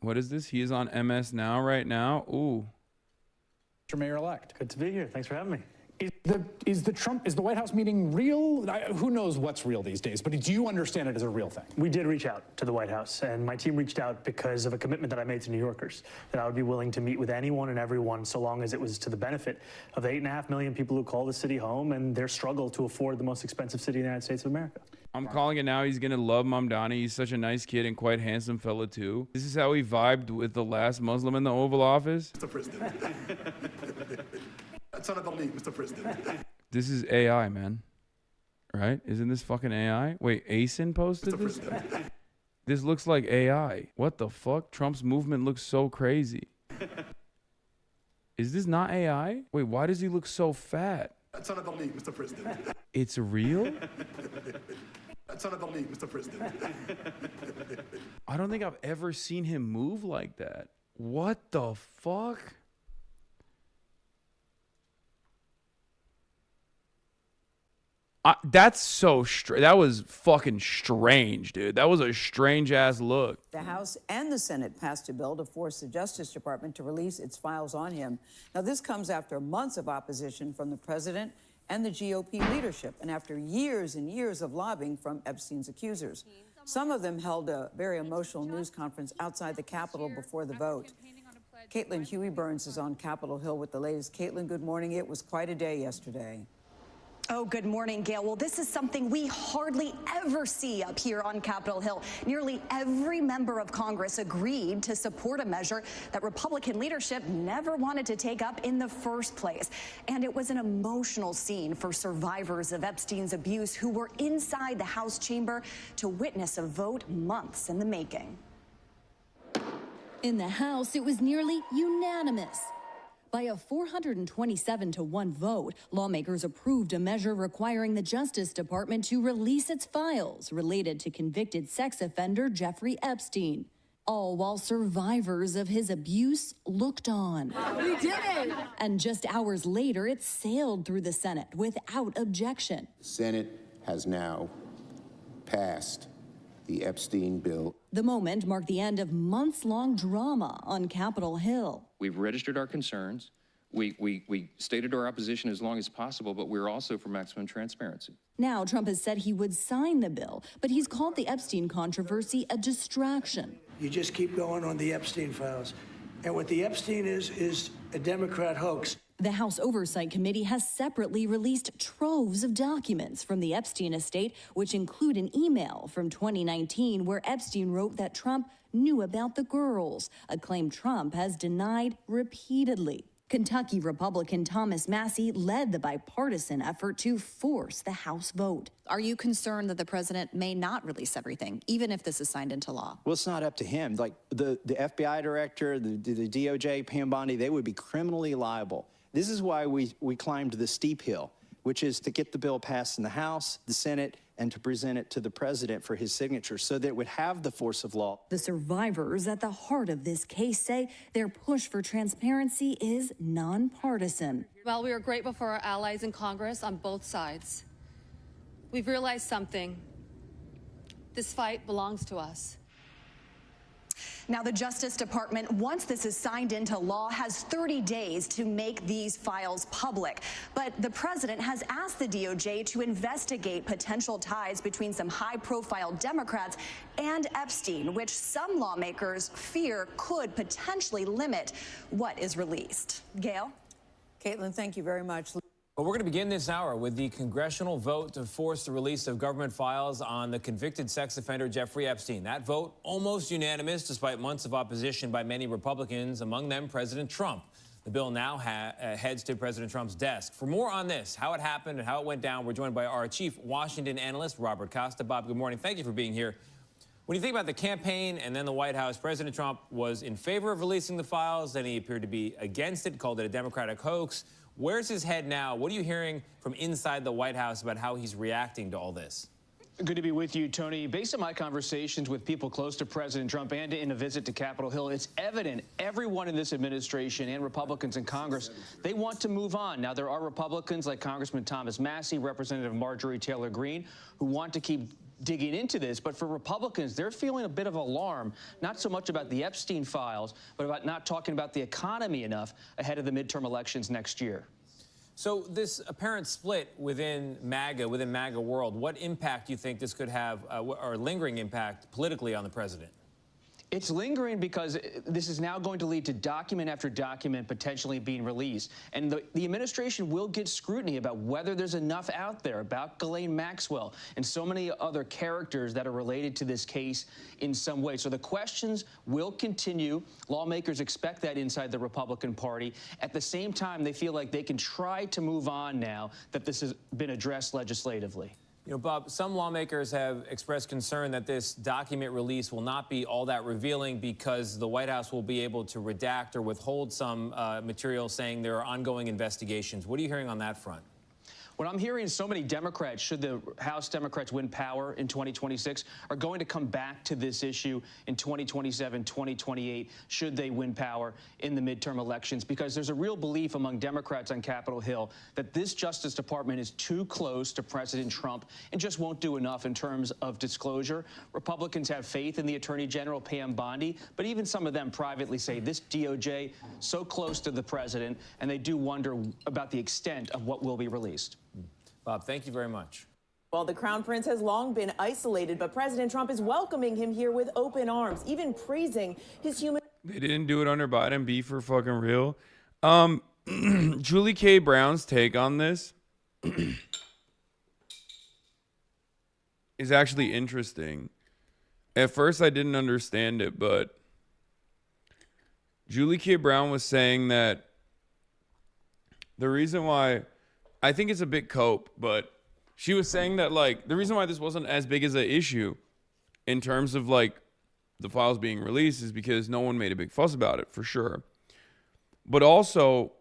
What is this? He is on MS Now right now. Ooh. Mr. Mayor-elect. Good to be here. Thanks for having me. Is the White House meeting real? Who knows what's real these days, but do you understand it as a real thing? We did reach out to the White House, and my team reached out because of a commitment that I made to New Yorkers, that I would be willing to meet with anyone and everyone so long as it was to the benefit of the 8.5 million people who call the city home and their struggle to afford the most expensive city in the United States of America. I'm calling it now. He's going to love Mamdani. He's such a nice kid and quite handsome fella, too. This is how he vibed with the last Muslim in the Oval Office. Mr. President. That's another league, Mr. President. This is AI, man. Right? Isn't this fucking AI? Wait, Asin posted this? This looks like AI. What the fuck? Trump's movement looks so crazy. Is this not AI? Wait, why does he look so fat? That's another league, Mr. President. It's real? That's another league, Mr. President. I don't think I've ever seen him move like that. What the fuck? That's so strange. That was fucking strange, dude. That was a strange ass look. The House and the Senate passed a bill to force the Justice Department to release its files on him. Now, this comes after months of opposition from the president and the GOP leadership, and after years and years of lobbying from Epstein's accusers. Some of them held a very emotional news conference outside the Capitol before the vote. Caitlin Huey-Burns is on Capitol Hill with the latest. Caitlin, good morning. It was quite a day yesterday. Oh, good morning, Gail. Well, this is something we hardly ever see up here on Capitol Hill. Nearly every member of Congress agreed to support a measure that Republican leadership never wanted to take up in the first place. And it was an emotional scene for survivors of Epstein's abuse who were inside the House chamber to witness a vote months in the making. In the House, it was nearly unanimous. By a 427-to-1 vote, lawmakers approved a measure requiring the Justice Department to release its files related to convicted sex offender Jeffrey Epstein, all while survivors of his abuse looked on. We did it! And just hours later, it sailed through the Senate without objection. The Senate has now passed the Epstein bill. The moment marked the end of months-long drama on Capitol Hill. We've registered our concerns. We stated our opposition as long as possible, but we're also for maximum transparency. Now, Trump has said he would sign the bill, but he's called the Epstein controversy a distraction. You just keep going on the Epstein files. And what the Epstein is a Democrat hoax. The House Oversight Committee has separately released troves of documents from the Epstein estate, which include an email from 2019 where Epstein wrote that Trump knew about the girls, a claim Trump has denied repeatedly. Kentucky Republican Thomas Massie led the bipartisan effort to force the House vote. Are you concerned that the president may not release everything, even if this is signed into law? Well, it's not up to him. Like the FBI director, the DOJ, Pam Bondi, they would be criminally liable. This is why we climbed the steep hill, which is to get the bill passed in the House, the Senate, and to present it to the president for his signature so that it would have the force of law. The survivors at the heart of this case say their push for transparency is nonpartisan. While we are grateful for our allies in Congress on both sides, we've realized something. This fight belongs to us. Now, the Justice Department, once this is signed into law, has 30 days to make these files public. But the president has asked the DOJ to investigate potential ties between some high-profile Democrats and Epstein, which some lawmakers fear could potentially limit what is released. Gail? Caitlin, thank you very much. Well, we're going to begin this hour with the congressional vote to force the release of government files on the convicted sex offender Jeffrey Epstein. That vote almost unanimous despite months of opposition by many Republicans, among them President Trump. The bill now heads to President Trump's desk. For more on this, how it happened and how it went down, we're joined by our chief Washington analyst, Robert Costa. Bob, good morning. Thank you for being here. When you think about the campaign and then the White House, President Trump was in favor of releasing the files, then he appeared to be against it, called it a Democratic hoax. Where's his head now? What are you hearing from inside the White House about how he's reacting to all this? Good to be with you, Tony. Based on my conversations with people close to President Trump and in a visit to Capitol Hill, it's evident everyone in this administration and Republicans in Congress, they want to move on. Now, there are Republicans like Congressman Thomas Massie, Representative Marjorie Taylor Greene, who want to keep digging into this. But for Republicans, they're feeling a bit of alarm, not so much about the Epstein files, but about not talking about the economy enough ahead of the midterm elections next year. So this apparent split within MAGA world, what impact do you think this could have, or lingering impact politically on the president? It's lingering because this is now going to lead to document after document potentially being released. And the administration will get scrutiny about whether there's enough out there about Ghislaine Maxwell and so many other characters that are related to this case in some way. So the questions will continue. Lawmakers expect that inside the Republican Party. At the same time, they feel like they can try to move on now that this has been addressed legislatively. You know, Bob, some lawmakers have expressed concern that this document release will not be all that revealing because the White House will be able to redact or withhold some material saying there are ongoing investigations. What are you hearing on that front? What I'm hearing is so many Democrats, should the House Democrats win power in 2026, are going to come back to this issue in 2027, 2028, should they win power in the midterm elections, because there's a real belief among Democrats on Capitol Hill that this Justice Department is too close to President Trump and just won't do enough in terms of disclosure. Republicans have faith in the Attorney General, Pam Bondi, but even some of them privately say this DOJ so close to the president, and they do wonder about the extent of what will be released. Bob, thank you very much. Well, the Crown Prince has long been isolated, but President Trump is welcoming him here with open arms, even praising his human... They didn't do it under Biden. Be for fucking real. Julie K. Brown's take on this is actually interesting. At first, I didn't understand it, but Julie K. Brown was saying that the reason why... I think it's a bit cope, but she was saying that, like, the reason why this wasn't as big as an issue in terms of, like, the files being released is because no one made a big fuss about it, for sure. But also,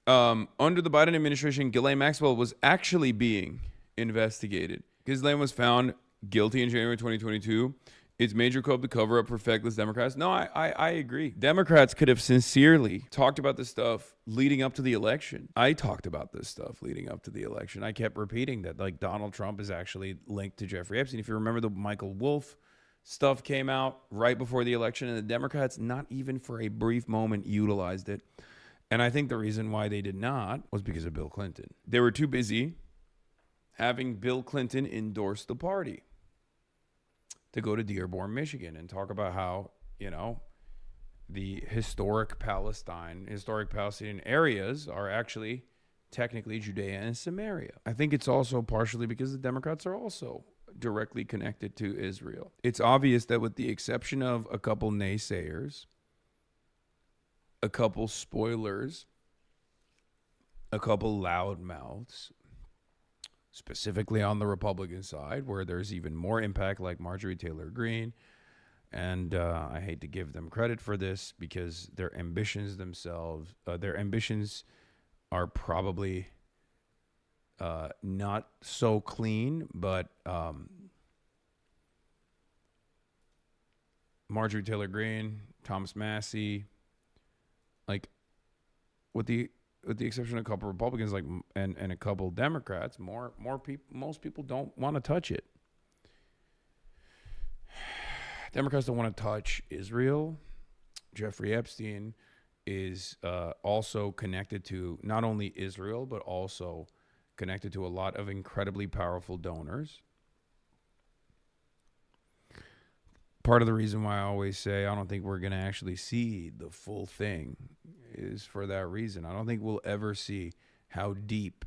under the Biden administration, Ghislaine Maxwell was actually being investigated. Ghislaine was found guilty in January 2022. It's major cope to cover up for feckless Democrats. No, I agree. Democrats could have sincerely talked about this stuff leading up to the election. I talked about this stuff leading up to the election. I kept repeating that, like, Donald Trump is actually linked to Jeffrey Epstein. If you remember, the Michael Wolff stuff came out right before the election, and the Democrats, not even for a brief moment, utilized it. And I think the reason why they did not was because of Bill Clinton. They were too busy having Bill Clinton endorse the party to go to Dearborn, Michigan, and talk about how, you know, the historic Palestinian areas are actually technically Judea and Samaria. I think it's also partially because the Democrats are also directly connected to Israel. It's obvious that with the exception of a couple naysayers, a couple spoilers, a couple loudmouths, specifically on the Republican side, where there's even more impact, like Marjorie Taylor Greene. And I hate to give them credit for this because their ambitions are probably not so clean, but Marjorie Taylor Greene, Thomas Massey, like, with the exception of a couple Republicans, like, and a couple Democrats, most people don't want to touch it. Democrats don't want to touch Israel. Jeffrey Epstein is also connected to not only Israel, but also connected to a lot of incredibly powerful donors. Part of the reason why I always say I don't think we're going to actually see the full thing is for that reason. I don't think we'll ever see how deep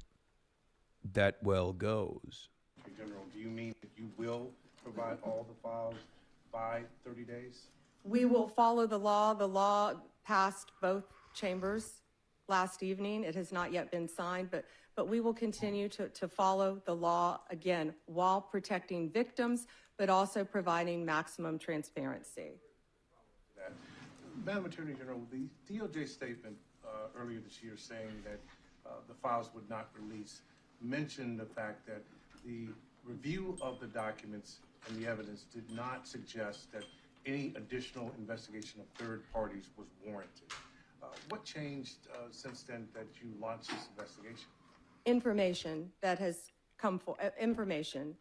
that well goes. General, do you mean that you will provide all the files by 30 days? We will follow the law. The law passed both chambers last evening. It has not yet been signed, but we will continue to follow the law, again, while protecting victims, but also providing maximum transparency. Madam Attorney General, the DOJ statement earlier this year saying that the files would not release mentioned the fact that the review of the documents and the evidence did not suggest that any additional investigation of third parties was warranted. What changed since then that you launched this investigation? Information that has come for information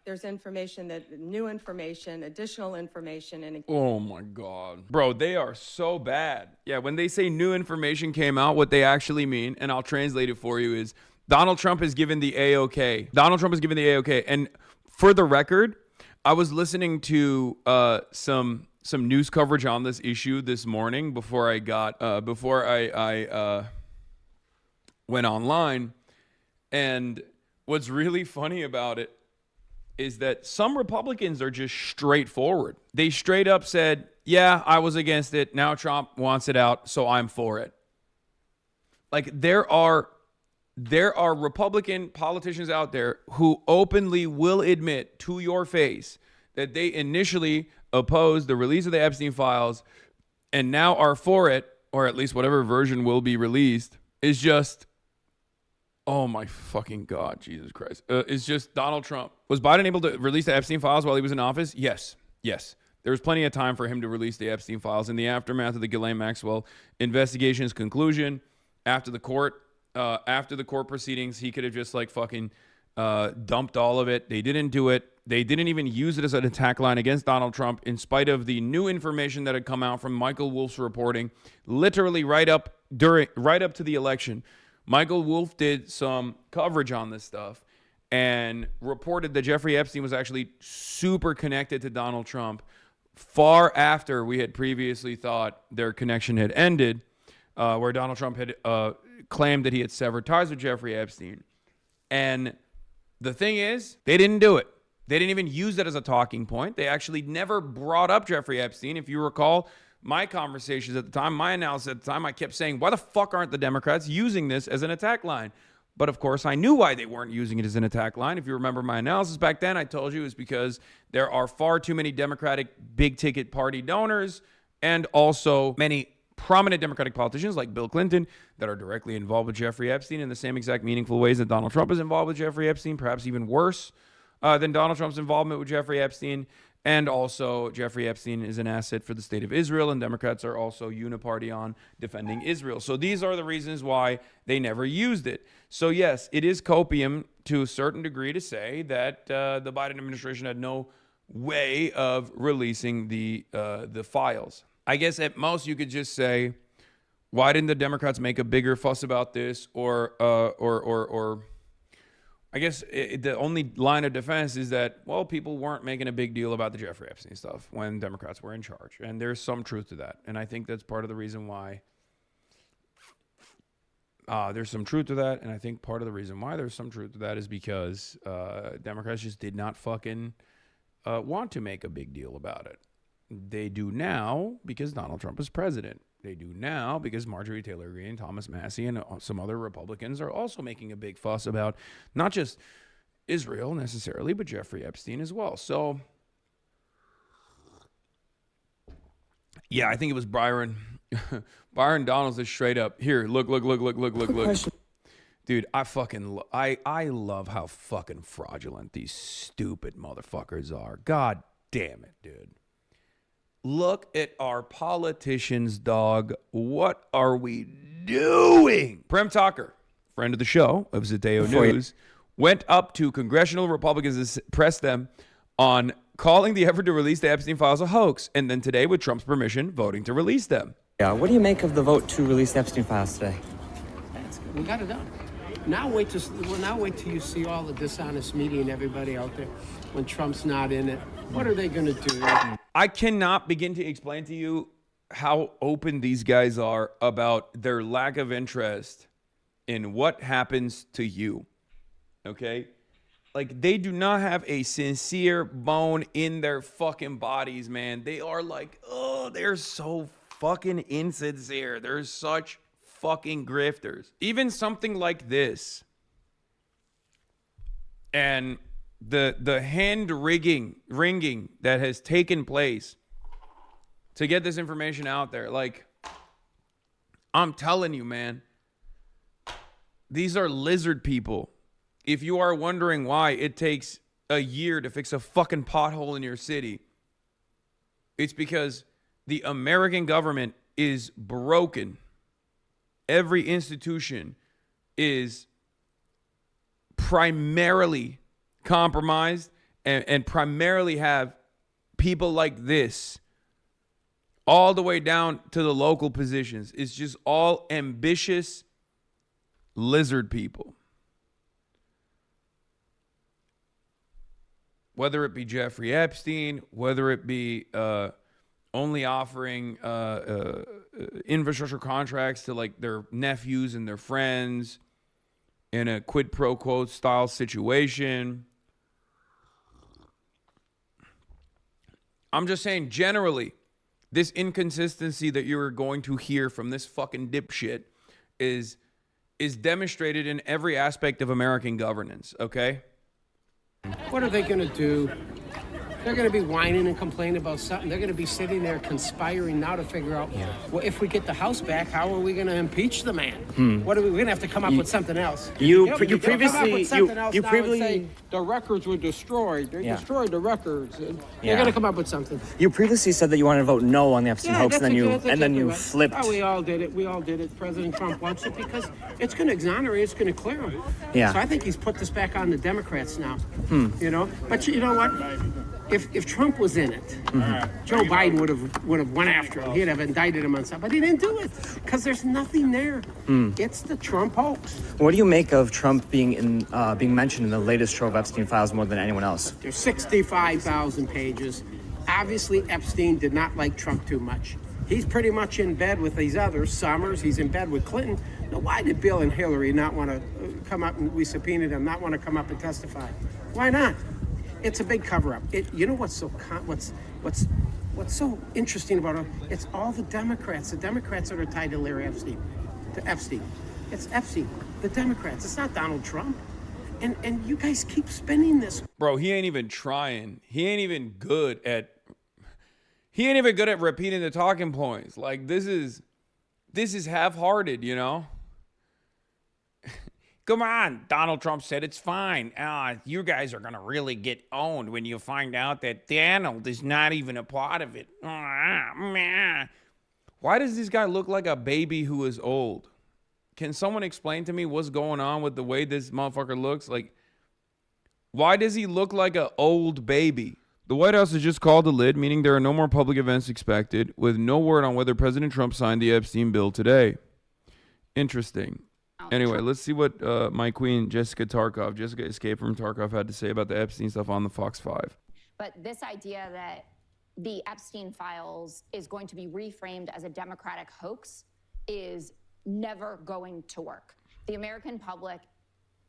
there's information that new information, additional information, and Oh my God. Bro, they are so bad. Yeah, when they say new information came out, what they actually mean, and I'll translate it for you, is Donald Trump has given the A-OK. Donald Trump has given the A-OK. And for the record, I was listening to some news coverage on this issue this morning before I went online. And what's really funny about it is that some Republicans are just straightforward. They straight up said, yeah, I was against it. Now Trump wants it out, so I'm for it. Like, there are Republican politicians out there who openly will admit to your face that they initially opposed the release of the Epstein files and now are for it, or at least whatever version will be released, is just, oh my fucking God, Jesus Christ. It's just Donald Trump. Was Biden able to release the Epstein files while he was in office? Yes. There was plenty of time for him to release the Epstein files in the aftermath of the Ghislaine Maxwell investigation's conclusion. After the court proceedings, he could have just like fucking dumped all of it. They didn't do it. They didn't even use it as an attack line against Donald Trump, in spite of the new information that had come out from Michael Wolff's reporting, literally right up to the election. Michael Wolff did some coverage on this stuff and reported that Jeffrey Epstein was actually super connected to Donald Trump far after we had previously thought their connection had ended, where Donald Trump had claimed that he had severed ties with Jeffrey Epstein. And the thing is, they didn't do it. They didn't even use it as a talking point. They actually never brought up Jeffrey Epstein. If you recall my conversations at the time, my analysis at the time, I kept saying, why the fuck aren't the Democrats using this as an attack line? But of course, I knew why they weren't using it as an attack line. If you remember my analysis back then, I told you it was because there are far too many Democratic big ticket party donors and also many prominent Democratic politicians like Bill Clinton that are directly involved with Jeffrey Epstein in the same exact meaningful ways that Donald Trump is involved with Jeffrey Epstein, perhaps even worse than Donald Trump's involvement with Jeffrey Epstein. And also, Jeffrey Epstein is an asset for the state of Israel, and Democrats are also uniparty on defending Israel. So these are the reasons why they never used it. So yes, it is copium to a certain degree to say that the Biden administration had no way of releasing the files. I guess at most you could just say, why didn't the Democrats make a bigger fuss about this? Or I guess the only line of defense is that, well, people weren't making a big deal about the Jeffrey Epstein stuff when Democrats were in charge. And there's some truth to that. And I think that's part of the reason why there's some truth to that. And I think part of the reason why there's some truth to that is because Democrats just did not fucking want to make a big deal about it. They do now because Donald Trump is president. They do now because Marjorie Taylor Greene, Thomas Massie, and some other Republicans are also making a big fuss about not just Israel necessarily, but Jeffrey Epstein as well. So, yeah, I think it was Byron. Byron Donalds is straight up. Here, look. Dude, I love how fucking fraudulent these stupid motherfuckers are. God damn it, dude. Look at our politicians, dog. What are we doing? Prem Tucker, friend of the show of Zadeo News, went up to congressional Republicans to press them on calling the effort to release the Epstein files a hoax, and then today, with Trump's permission, voting to release them. Yeah, what do you make of the vote to release the Epstein files today? That's good. We got it done. Now wait till you see all the dishonest media and everybody out there when Trump's not in it. What are they going to do? I cannot begin to explain to you how open these guys are about their lack of interest in what happens to you. Okay? Like, they do not have a sincere bone in their fucking bodies, man. They are like, oh, they're so fucking insincere. They're such fucking grifters. Even something like this. And the hand ringing that has taken place to get this information out there. Like, I'm telling you, man, these are lizard people. If you are wondering why it takes a year to fix a fucking pothole in your city, it's because the American government is broken. Every institution is primarily compromised and primarily have people like this all the way down to the local positions. It's just all ambitious lizard people. Whether it be Jeffrey Epstein, whether it be only offering infrastructure contracts to like their nephews and their friends in a quid pro quo style situation. I'm just saying, generally, this inconsistency that you're going to hear from this fucking dipshit is demonstrated in every aspect of American governance, okay? What are they going to do? They're going to be whining and complaining about something. They're going to be sitting there conspiring now to figure out, well, if we get the House back, how are we going to impeach the man? What are we're going to have to come up with something else. You previously previously the records were destroyed. They destroyed the records. And they're Yeah. going to come up with something. You previously said that you wanted to vote no on the Epstein hoax, and then you flipped. Oh, we all did it. We all did it. President Trump wants it because it's going to exonerate. It's going to clear him. Yeah. So I think he's put this back on the Democrats now. You know, but you know what? If Trump was in it, Joe Biden would have went after him. He'd have indicted him on something, but he didn't do it because there's nothing there. It's the Trump hoax. What do you make of Trump being mentioned in the latest Trove Epstein files more than anyone else? There's 65,000 pages. Obviously, Epstein did not like Trump too much. He's pretty much in bed with these others. Summers, he's in bed with Clinton. Now, why did Bill and Hillary not want to come up, and we subpoenaed them, not want to come up and testify? Why not? It's a big cover-up. You know what's so interesting about it? It's all the Democrats. The Democrats that are tied to Larry Epstein, to Epstein. It's Epstein, the Democrats. It's not Donald Trump. And you guys keep spinning this. Bro, he ain't even trying. He ain't even good at repeating the talking points. Like this is half-hearted, you know? Come on, Donald Trump said it's fine. You guys are going to really get owned when you find out that Donald is not even a part of it. Why does this guy look like a baby who is old? Can someone explain to me what's going on with the way this motherfucker looks? Like, why does he look like an old baby? The White House has just called the lid, meaning there are no more public events expected, with no word on whether President Trump signed the Epstein bill today. Interesting. Anyway, let's see what my queen, Jessica Escape from Tarkov, had to say about the Epstein stuff on the Fox 5. But this idea that the Epstein files is going to be reframed as a Democratic hoax is never going to work. The American public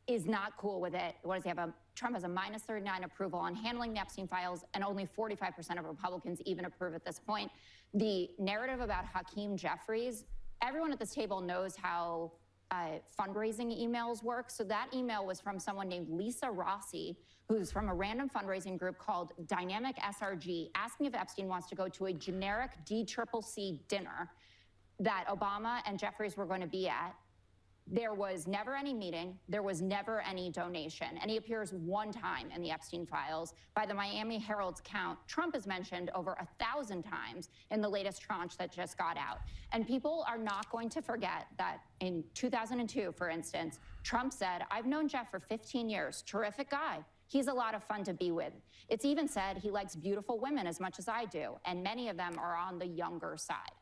is not cool with it. What does he have? Trump has a -39 approval on handling the Epstein files, and only 45% of Republicans even approve at this point. The narrative about Hakeem Jeffries, everyone at this table knows how fundraising emails work. So that email was from someone named Lisa Rossi, who's from a random fundraising group called Dynamic SRG, asking if Epstein wants to go to a generic DCCC dinner that Obama and Jeffries were going to be at. There was never any meeting. There was never any donation. And he appears one time in the Epstein files. By the Miami Herald's count, Trump is mentioned over 1,000 times in the latest tranche that just got out. And people are not going to forget that in 2002, for instance, Trump said, "I've known Jeff for 15 years. Terrific guy. He's a lot of fun to be with." It's even said he likes beautiful women as much as I do, and many of them are on the younger side.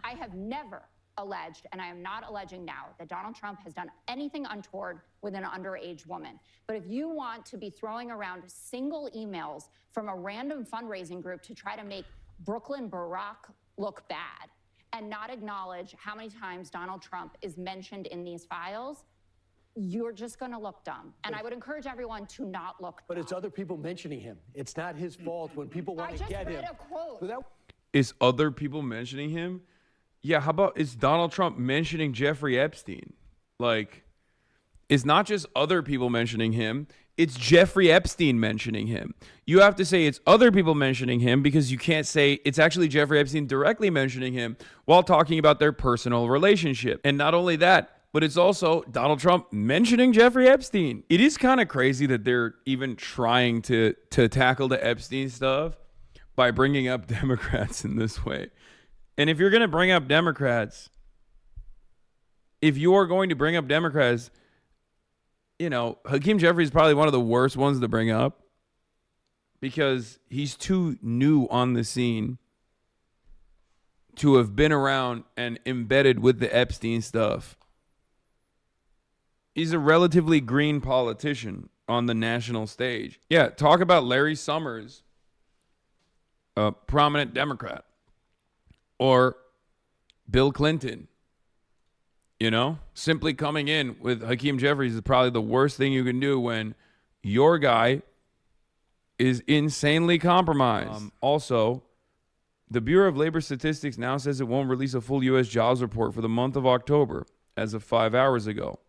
I have never alleged, and I am not alleging now, that Donald Trump has done anything untoward with an underage woman. But if you want to be throwing around single emails from a random fundraising group to try to make Brooklyn Barack look bad and not acknowledge how many times Donald Trump is mentioned in these files, you're just going to look dumb. And I would encourage everyone to not look dumb. But it's other people mentioning him. It's not his fault when people want to get him. I just read a quote. Is other people mentioning him? Yeah, how about is Donald Trump mentioning Jeffrey Epstein? Like, it's not just other people mentioning him. It's Jeffrey Epstein mentioning him. You have to say it's other people mentioning him because you can't say it's actually Jeffrey Epstein directly mentioning him while talking about their personal relationship. And not only that, but it's also Donald Trump mentioning Jeffrey Epstein. It is kind of crazy that they're even trying to tackle the Epstein stuff by bringing up Democrats in this way. And if you're going to bring up Democrats, you know, Hakeem Jeffries is probably one of the worst ones to bring up. because he's too new on the scene to have been around and embedded with the Epstein stuff. He's a relatively green politician on the national stage. Yeah, talk about Larry Summers, a prominent Democrat, or Bill Clinton. You know, simply coming in with Hakeem Jeffries is probably the worst thing you can do when your guy is insanely compromised. Also, the Bureau of Labor Statistics now says it won't release a full U.S. jobs report for the month of October as of 5 hours ago.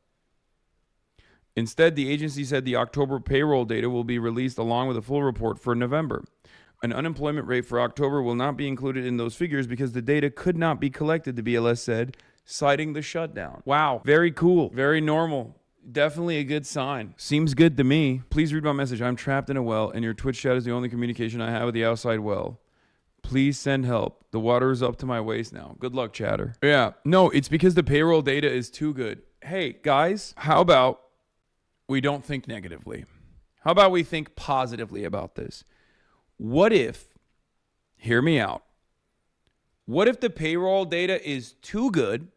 Instead, the agency said the October payroll data will be released along with a full report for November. An unemployment rate for October will not be included in those figures because the data could not be collected, the BLS said, citing the shutdown. Wow. Very cool. Very normal. Definitely a good sign. Seems good to me. Please read my message. I'm trapped in a well, and your Twitch chat is the only communication I have with the outside well. Please send help. The water is up to my waist now. Good luck, chatter. Yeah. No, it's because the payroll data is too good. Hey, guys, how about we don't think negatively? How about we think positively about this? What if, hear me out, what if the payroll data is too good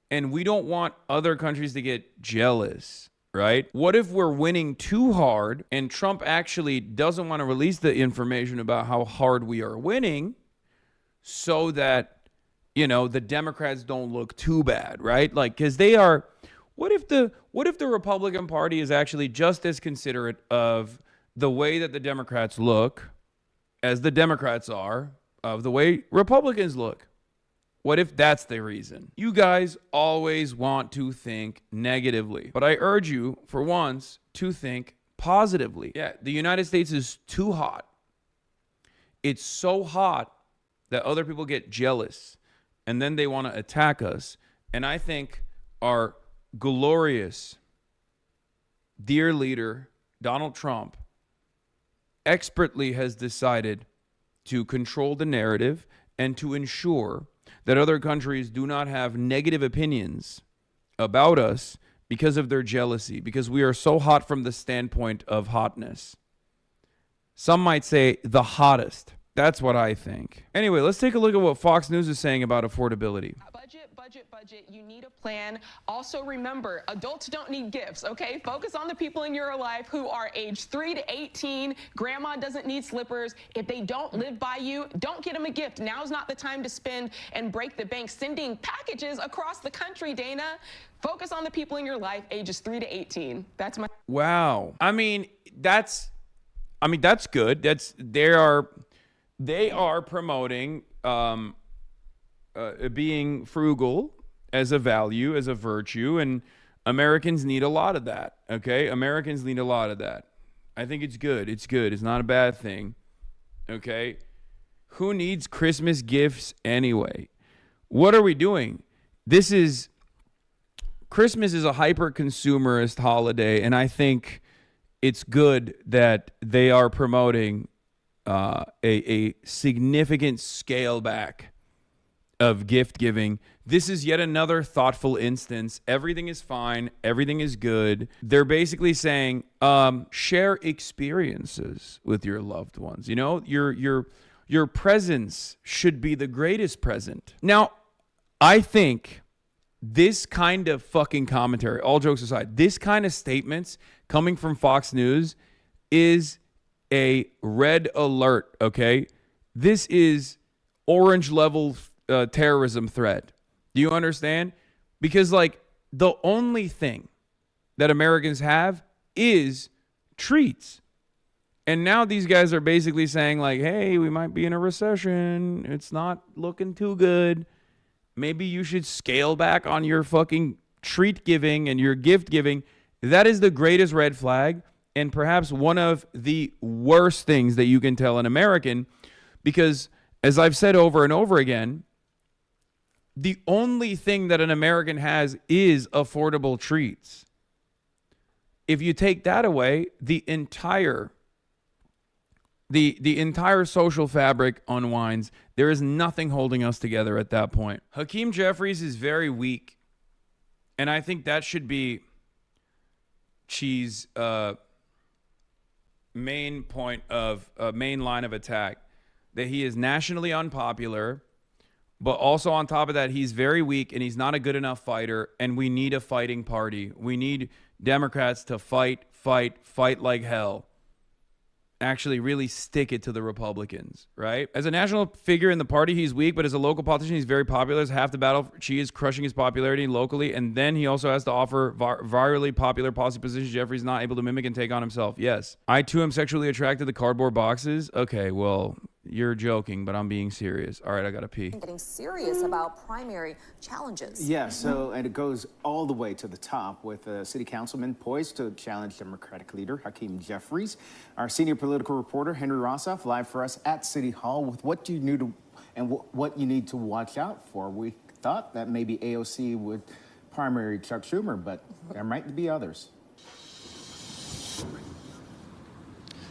and we don't want other countries to get jealous, right? What if we're winning too hard and Trump actually doesn't want to release the information about how hard we are winning so that, you know, the Democrats don't look too bad, right? Like, because they are, what if the Republican Party is actually just as considerate of the way that the Democrats look as the Democrats are of the way Republicans look? What if that's the reason? You guys always want to think negatively, but I urge you, for once, to think positively. Yeah, the United States is too hot. It's so hot that other people get jealous, and then they want to attack us. And I think our glorious, dear leader, Donald Trump, expertly has decided to control the narrative and to ensure that other countries do not have negative opinions about us because of their jealousy, because we are so hot from the standpoint of hotness. Some might say the hottest. That's what I think. Anyway, let's take a look at what Fox News is saying about affordability. Budget. You need a plan. Also remember, adults don't need gifts, okay? Focus on the people in your life who are age 3 to 18. Grandma doesn't need slippers. If they don't live by you, don't get them a gift. Now's not the time to spend and break the bank sending packages across the country, Dana. Focus on the people in your life, ages 3 to 18. That's my... Wow. I mean, that's good. They are promoting being frugal as a value, as a virtue, and Americans need a lot of that, okay? Americans need a lot of that. I think it's good. It's good. It's not a bad thing, okay? Who needs Christmas gifts anyway? What are we doing? Christmas is a hyper-consumerist holiday, and I think it's good that they are promoting a significant scale back of gift giving. This is yet another thoughtful instance. Everything is fine. Everything is good. They're basically saying, share experiences with your loved ones. You know, your presence should be the greatest present. Now, I think this kind of fucking commentary, all jokes aside, this kind of statements coming from Fox News is a red alert, okay? This is orange level terrorism threat. Do you understand? Because, like, the only thing that Americans have is treats. And now these guys are basically saying, like, hey, we might be in a recession. It's not looking too good. Maybe you should scale back on your fucking treat giving and your gift giving. That is the greatest red flag, and perhaps one of the worst things that you can tell an American, because, as I've said over and over again, the only thing that an American has is affordable treats. If you take that away, the entire social fabric unwinds. There is nothing holding us together at that point. Hakeem Jeffries is very weak, and I think that should be Chi's main point of main line of attack, that he is nationally unpopular, but also on top of that, he's very weak and he's not a good enough fighter. And we need a fighting party. We need Democrats to fight like hell. Actually really stick it to the Republicans, right? As a national figure in the party, he's weak, but as a local politician, he's very popular. It's half the battle. Chi is crushing his popularity locally, and then he also has to offer virally popular policy positions Jeffries not able to mimic and take on himself. Yes. I, too, am sexually attracted to cardboard boxes. Okay, well, you're joking, but I'm being serious. All right, I gotta pee. Getting serious about primary challenges. Yeah, and it goes all the way to the top with a city councilman poised to challenge Democratic leader Hakeem Jeffries. Our senior political reporter, Henry Rossoff, live for us at City Hall with what you knew and what you need to watch out for. We thought that maybe AOC would primary Chuck Schumer, but there might be others.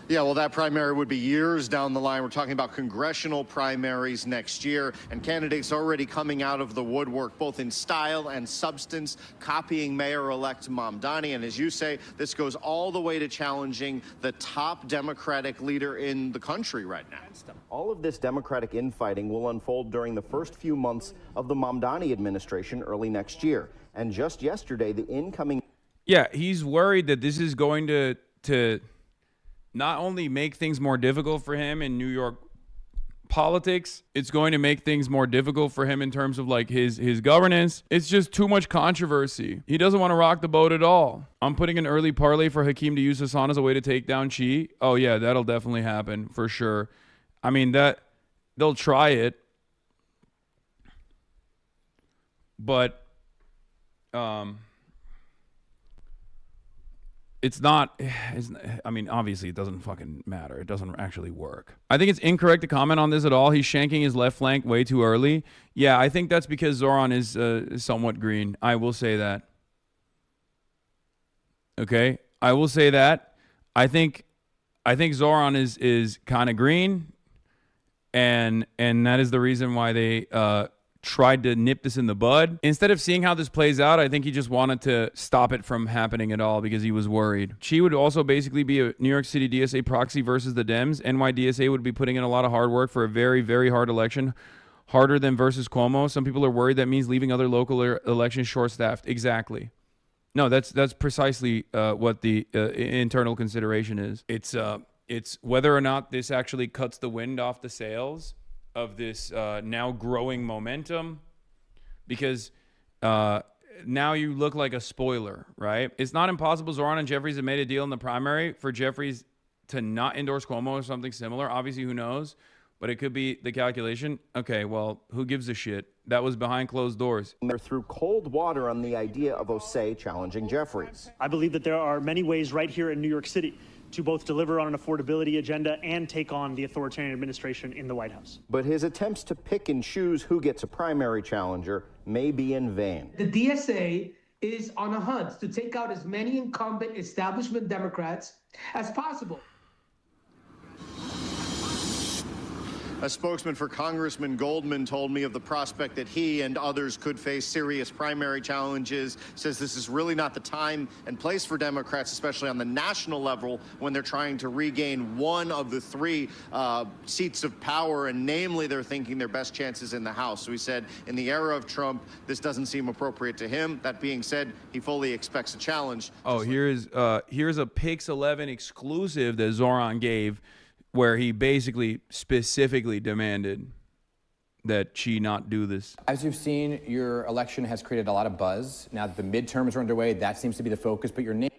Yeah, well, that primary would be years down the line. We're talking about congressional primaries next year, and candidates already coming out of the woodwork, both in style and substance, copying Mayor-elect Mamdani. And as you say, this goes all the way to challenging the top Democratic leader in the country right now. All of this Democratic infighting will unfold during the first few months of the Mamdani administration early next year. And just yesterday, the incoming... Yeah, he's worried that this is going to not only make things more difficult for him in New York politics, it's going to make things more difficult for him in terms of like his governance. It's just too much controversy. He doesn't want to rock the boat at all. I'm putting an early parlay for Hakeem to use Hasan as a way to take down Chi. Oh yeah, that'll definitely happen for sure. I mean, that they'll try it, but I mean, obviously it doesn't fucking matter. It doesn't actually work. I think it's incorrect to comment on this at all. He's shanking his left flank way too early. Yeah, I think that's because Zohran is somewhat green. I will say that. Okay, I will say that. I think Zohran is kind of green, and that is the reason why they tried to nip this in the bud. Instead of seeing how this plays out, I think he just wanted to stop it from happening at all because he was worried. Chi would also basically be a New York City DSA proxy versus the Dems. NYDSA would be putting in a lot of hard work for a very, very hard election, harder than versus Cuomo. Some people are worried that means leaving other local elections short-staffed. Exactly. No, that's precisely what the internal consideration is. It's whether or not this actually cuts the wind off the sails of this now growing momentum, because now you look like a spoiler, right? It's not impossible. Zohran and Jeffries have made a deal in the primary for Jeffries to not endorse Cuomo or something similar. Obviously, who knows? But it could be the calculation. Okay, well, who gives a shit? That was behind closed doors. They're through cold water on the idea of Osei challenging Jeffries. I believe that there are many ways right here in New York City to both deliver on an affordability agenda and take on the authoritarian administration in the White House. But his attempts to pick and choose who gets a primary challenger may be in vain. The DSA is on a hunt to take out as many incumbent establishment Democrats as possible. A spokesman for Congressman Goldman told me of the prospect that he and others could face serious primary challenges, says this is really not the time and place for Democrats, especially on the national level, when they're trying to regain one of the three seats of power, and namely they're thinking their best chances in the House. So he said in the era of Trump, this doesn't seem appropriate to him. That being said, he fully expects a challenge. Oh, here's a Pix 11 exclusive that Zohran gave, where he basically specifically demanded that Chi not do this. As you've seen, your election has created a lot of buzz. Now that the midterms are underway, that seems to be the focus, but your name...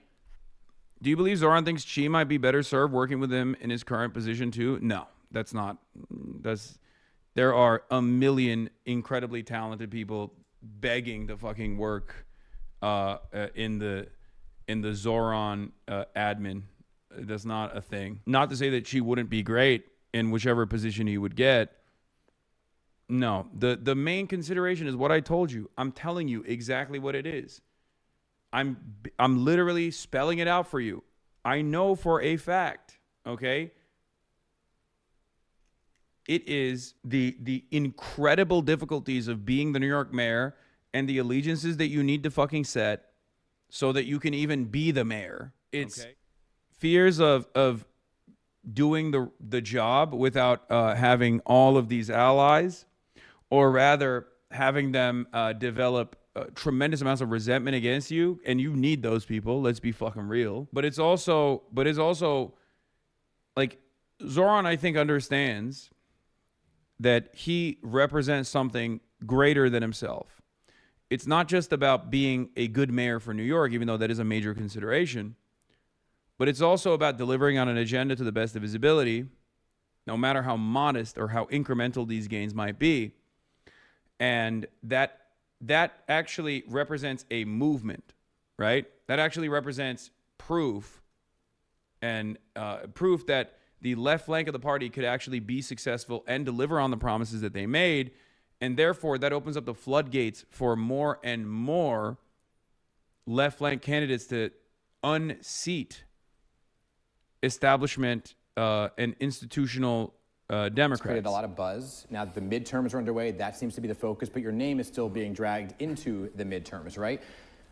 Do you believe Zohran thinks Chi might be better served working with him in his current position too? No, that's not. There are a million incredibly talented people begging to fucking work in the Zohran admin. That's not a thing. Not to say that she wouldn't be great in whichever position he would get. No, the main consideration is what I told you. I'm telling you exactly what it is. I'm literally spelling it out for you. I know for a fact, okay? It is the incredible difficulties of being the New York mayor and the allegiances that you need to fucking set so that you can even be the mayor. It's fears of doing the job without having all of these allies, or rather having them develop tremendous amounts of resentment against you, and you need those people. Let's be fucking real. But it's also like Zohran, I think, understands that he represents something greater than himself. It's not just about being a good mayor for New York, even though that is a major consideration, but it's also about delivering on an agenda to the best of his ability, no matter how modest or how incremental these gains might be. And that actually represents a movement, right? That actually represents proof, and proof that the left flank of the party could actually be successful and deliver on the promises that they made. And therefore, that opens up the floodgates for more and more left flank candidates to unseat establishment and institutional Democrats. It's created a lot of buzz. Now that the midterms are underway, that seems to be the focus, but your name is still being dragged into the midterms, right?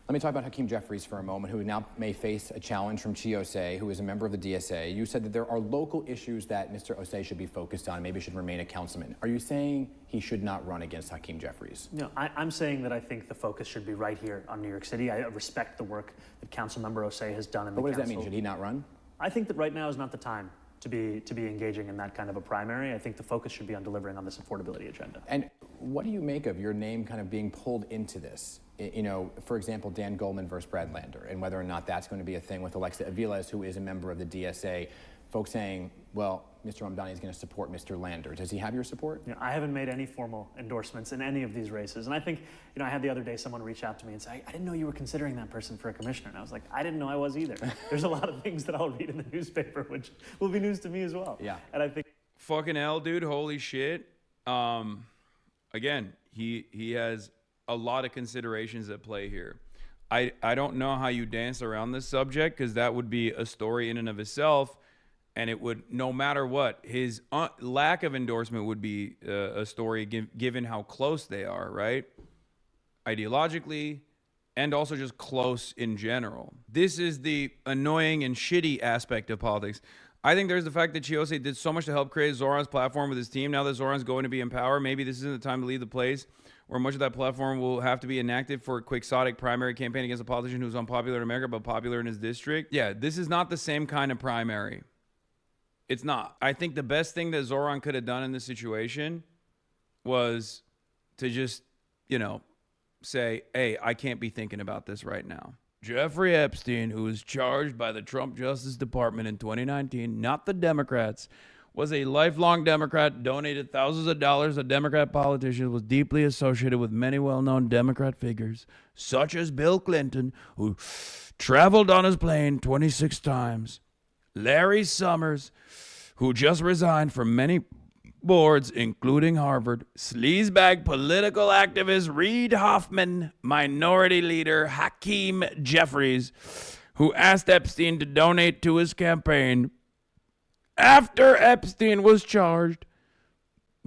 Let me talk about Hakeem Jeffries for a moment, who now may face a challenge from Chi Osei, who is a member of the DSA. You said that there are local issues that Mr. Osei should be focused on, maybe should remain a councilman. Are you saying he should not run against Hakeem Jeffries? No, I'm saying that I think the focus should be right here on New York City. I respect the work that Councilmember Osei has done in the council. But what does that mean? Should he not run? I think that right now is not the time to be engaging in that kind of a primary. I think the focus should be on delivering on this affordability agenda. And what do you make of your name kind of being pulled into this? You know, for example, Dan Goldman versus Brad Lander, and whether or not that's going to be a thing with Alexa Aviles, who is a member of the DSA. Folks saying, well, Mr. Mamdani is going to support Mr. Lander. Does he have your support? You know, I haven't made any formal endorsements in any of these races. And I think, you know, I had the other day someone reach out to me and say, I didn't know you were considering that person for a commissioner. And I was like, I didn't know I was either. There's a lot of things that I'll read in the newspaper, which will be news to me as well. Yeah. And I think... Fucking hell, dude. Holy shit. Again, he has a lot of considerations at play here. I don't know how you dance around this subject, because that would be a story in and of itself. And it would, no matter what, his lack of endorsement would be a story given how close they are, right? Ideologically, and also just close in general. This is the annoying and shitty aspect of politics. I think there's the fact that Chi Osei did so much to help create Zohran's platform with his team. Now that Zohran's going to be in power, maybe this isn't the time to leave the place where much of that platform will have to be enacted for a quixotic primary campaign against a politician who's unpopular in America but popular in his district. Yeah, this is not the same kind of primary. It's not. I think the best thing that Zohran could have done in this situation was to just, you know, say, hey, I can't be thinking about this right now. Jeffrey Epstein, who was charged by the Trump Justice Department in 2019, not the Democrats, was a lifelong Democrat, donated thousands of dollars to Democrat politicians, was deeply associated with many well-known Democrat figures, such as Bill Clinton, who traveled on his plane 26 times, Larry Summers, who just resigned from many boards, including Harvard, sleazebag political activist Reid Hoffman, minority leader Hakeem Jeffries, who asked Epstein to donate to his campaign after Epstein was charged,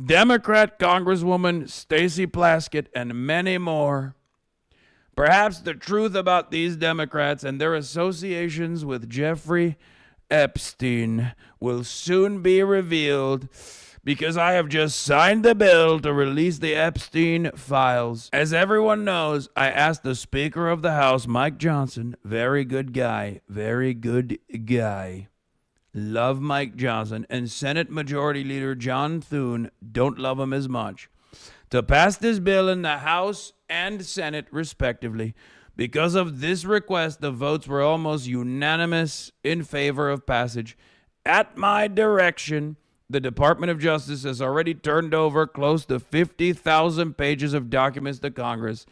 Democrat Congresswoman Stacey Plaskett, and many more. Perhaps the truth about these Democrats and their associations with Jeffrey Epstein will soon be revealed, because I have just signed the bill to release the Epstein files. As everyone knows, I asked the Speaker of the House, Mike Johnson, very good guy, love Mike Johnson, and Senate Majority Leader John Thune, don't love him as much, to pass this bill in the House and Senate respectively. Because of this request, the votes were almost unanimous in favor of passage. At my direction, the Department of Justice has already turned over close to 50,000 pages of documents to Congress.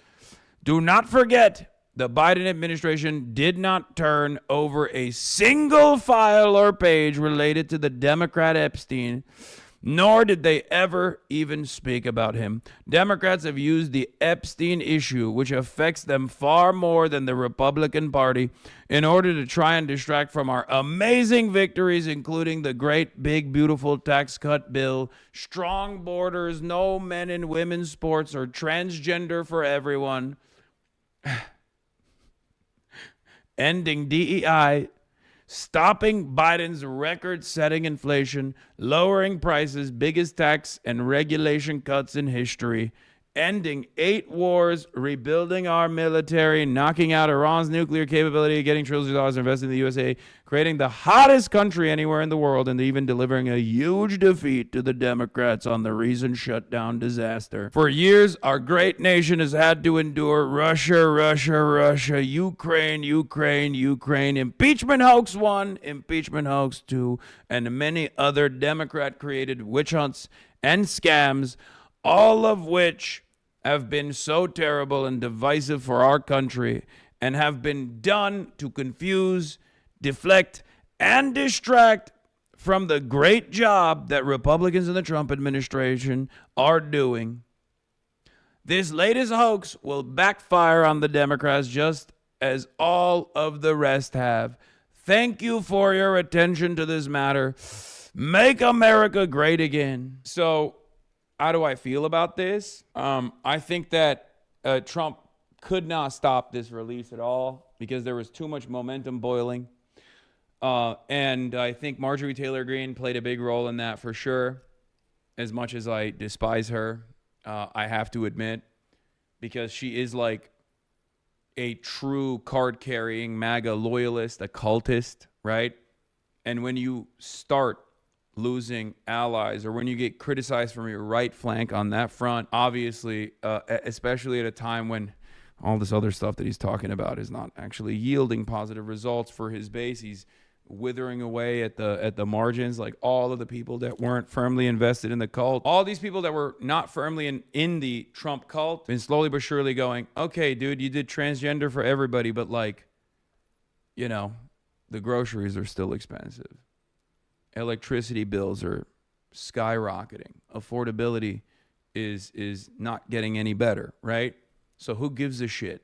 Do not forget, the Biden administration did not turn over a single file or page related to the Democrat Epstein, nor did they ever even speak about him. Democrats have used the Epstein issue, which affects them far more than the Republican Party, in order to try and distract from our amazing victories, including the great, big, beautiful tax cut bill, strong borders, no men and women's sports, or transgender for everyone, ending DEI, stopping Biden's record-setting inflation, lowering prices, biggest tax and regulation cuts in history, ending 8 wars, rebuilding our military, knocking out Iran's nuclear capability, getting trillions of dollars invested in the USA, creating the hottest country anywhere in the world, and even delivering a huge defeat to the Democrats on the recent shutdown disaster. For years, our great nation has had to endure Russia, Russia, Russia, Ukraine, Ukraine, Ukraine, impeachment hoax 1, impeachment hoax 2, and many other Democrat-created witch hunts and scams, all of which have been so terrible and divisive for our country and have been done to confuse, deflect, and distract from the great job that Republicans in the Trump administration are doing. This latest hoax will backfire on the Democrats just as all of the rest have. Thank you for your attention to this matter. Make America great again. So, how do I feel about this? I think that Trump could not stop this release at all because there was too much momentum boiling. And I think Marjorie Taylor Greene played a big role in that for sure. As much as I despise her, I have to admit, because she is like a true card-carrying MAGA loyalist, a cultist, right? And when you start losing allies, or when you get criticized from your right flank on that front, obviously, especially at a time when all this other stuff that he's talking about is not actually yielding positive results for his base, he's withering away at the margins, like all of the people that weren't firmly invested in the cult, all these people that were not firmly in the Trump cult, been slowly but surely going, okay, dude, you did transgender for everybody, but like, you know, the groceries are still expensive. Electricity bills are skyrocketing. Affordability is not getting any better, right? So who gives a shit?